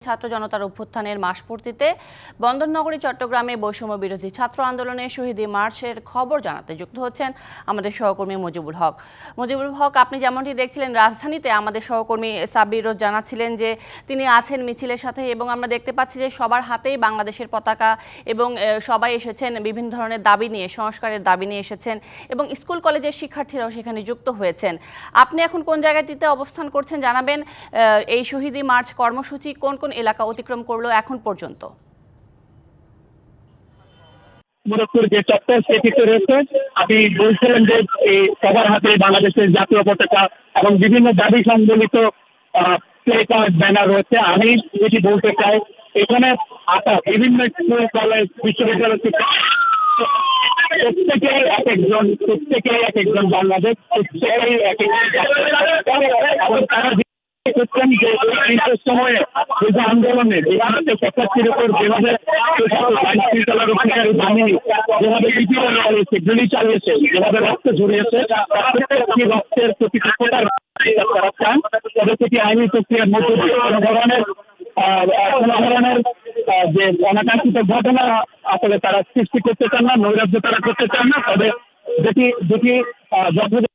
ছাত্র জনতার অভ্যুত্থানের মাসপূর্তিতে বন্দরনগরী চট্টগ্রামে বৈষম্য বিরোধী ছাত্র আন্দোলনের শহীদ মার্চের খবর জানাতে যুক্ত হচ্ছেন আমাদের সহকর্মী মুজিবুল হক। মুজিবুল হক, আপনি যেমনটি দেখছিলেন রাজধানীতে আমাদের সহকর্মী সাব্বির রোজ জানাচ্ছিলেন যে তিনি আছেন মিছিলের সাথে, এবং আমরা দেখতে পাচ্ছি যে সবার হাতেই বাংলাদেশের পতাকা এবং সবাই এসেছেন বিভিন্ন ধরনের দাবি নিয়ে, সংস্কারের দাবি নিয়ে এসেছেন এবং স্কুল কলেজের শিক্ষার্থীরাও সেখানে যুক্ত হয়েছেন। আপনি এখন কোন জায়গাটিতে অবস্থান করছেন জানাবেন। এই শহীদ মার্চ কর্মসূচি কোন কোন এলাকা অতিক্রম করলো এখন পর্যন্ত? মোরকপুর যে চত্বর সেটিতে রয়েছে, আপনি বলছিলেন যে এই সবার হাতে বাংলাদেশের জাতীয় পতাকা এবং বিভিন্ন দাবি সংবলিত প্লে কার্ড ব্যানার রয়েছে। আমি যেটি বলতে চাই, এখানে আসা বিভিন্ন স্কুল কলেজ বিশ্ববিদ্যালয় প্রত্যেকেই এক একজন বাংলাদেশ, প্রত্যেকেই এক একজন এবং তারা করছেন যে সময়ে যে আন্দোলনে যেভাবে শিক্ষার্থীর উপর যেভাবে যেভাবে চালিয়েছে, গুলি চালিয়েছে, যেভাবে রক্ত ঝরিয়েছে, রক্তের প্রতি তবে সেটি আইনি প্রক্রিয়ার মধ্যে দিয়ে কোনো ধরনের যে অনাকাঙ্ক্ষিত ঘটনা আসলে তারা সৃষ্টি করতে চান না, নৈরাজ্য তারা করতে চান না। তবে যেটি যথাযথ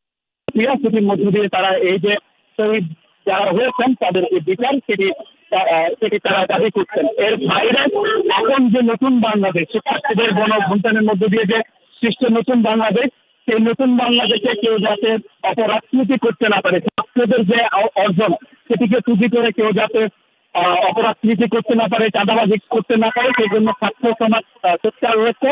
সেটির মধ্য দিয়ে তারা এই যে শহীদ যারা হয়েছেন তাদের যে বিচার সেটি তারা দাবি করছেন। এর বাইরে এখন যে নতুন বাংলাদেশ, শিক্ষার্থীদের গণঅভ্যুত্থানের মধ্য দিয়ে যে সৃষ্ট নতুন বাংলাদেশ, সেই নতুন বাংলাদেশে কেউ যাতে অপরাজনীতি করতে না পারে, ছাত্রদের যে অর্জন সেটিকে পুঁজি করে কেউ যাতে অপরাজনীতি করতে না পারে, চাঁদাবাজি করতে না পারে, সেই জন্য ছাত্র সমাজ সোচ্চার রয়েছে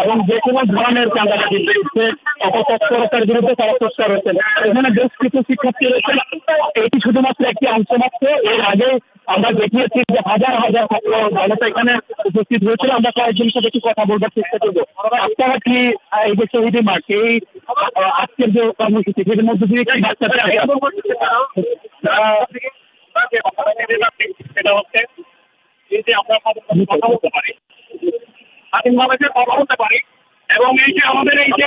এবং যে কোনো ধরনের চাঁদাবাজির বিরুদ্ধে, অপতৎপরতার বিরুদ্ধে তারা সোচ্চার রয়েছেন। এখানে বেশ কিছু শিক্ষার্থী রয়েছেন, এটি শুধুমাত্র একটি অংশ মাত্র। এর আগে আমরা দেখিয়েছি যে হাজার হাজার ছাত্র জনতা এখানে উপস্থিত হয়েছিল। আমরা কয়েকজনের সাথে একটু কথা বলবার চেষ্টা করবো। আপনারা কি এই যে শহীদ মার্চ, এই আজকের যে কর্মসূচি, সেটির মধ্যে দিয়ে কি বাচ্চাদের সেটা হচ্ছে যে আমরা কথা বলতে পারি, স্বাধীনভাবে যে কথা বলতে পারি, এবং এই যে আমাদের এই যে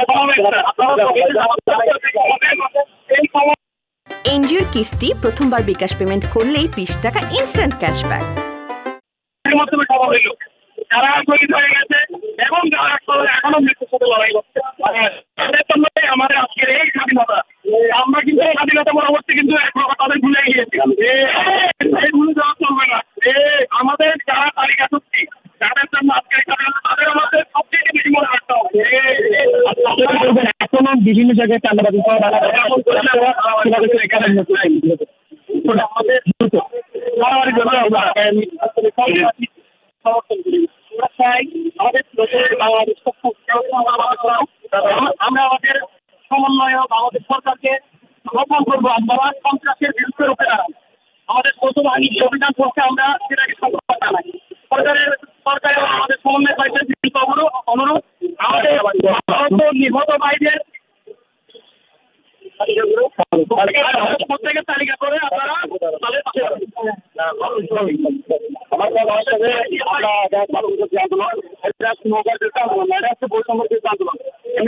এনজিওর কিস্তি প্রথমবার বিকাশ পেমেন্ট করলেই 20 টাকা ইনস্ট্যান্ট ক্যাশব্যাক। মাধ্যমে সভা হইল, যারা শহীদ হয়ে গেছে এবং যারা এখনো মৃত্যুর সাথে লড়াই করছে, আমাদের আজকের এই স্বাধীনতা। আমরা কিন্তু এই স্বাধীনতা পরবর্তী কিন্তু তাদের ভুলে গিয়েছিলাম যে ভুলে যাওয়া চলবে না। আমাদের যারা তালিকা শক্তি, যাদের জন্য আজকে তাদের আমাদের সবচেয়ে বেশি মনে রাখতে হবে। এখনো বিভিন্ন জায়গায় চাঁদাবাজি আমাদের আমরা আমাদের সমন্বয় আমাদের সরকারকে আহ্বান করবো, আমরা সন্ত্রাসের বিরুদ্ধে রুখে দাঁড়াবো। আমাদের যৌথ বাহিনী যে অভিযান করছে আমরা সেটাকে সফলতা জানাই। সরকারের আমাদের সমন্বয় পাইছে অনুরোধ আমাদের নিহত ভাইদের প্রত্যেকের তালিকা করে আপনারা তাদের পাশে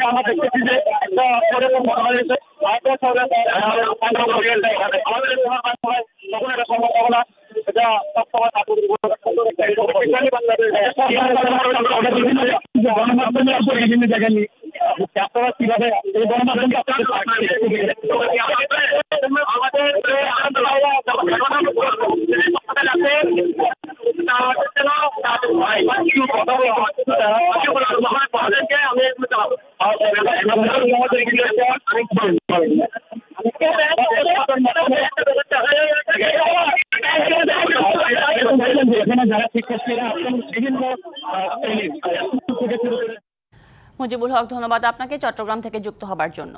আমরা দেখতেছি যে একটা আমাদের তখন একটা সম্ভাবনা, এটা সবসময় গণমাধ্যমে বিভিন্ন জায়গায় নিয়ে আপনারা কিভাবে এই গণমাধ্যমকে এখানে যারা শিক্ষার্থীরা বিভিন্ন মুজিবুল হক, ধন্যবাদ আপনাকে চট্টগ্রাম থেকে যুক্ত হবার জন্য।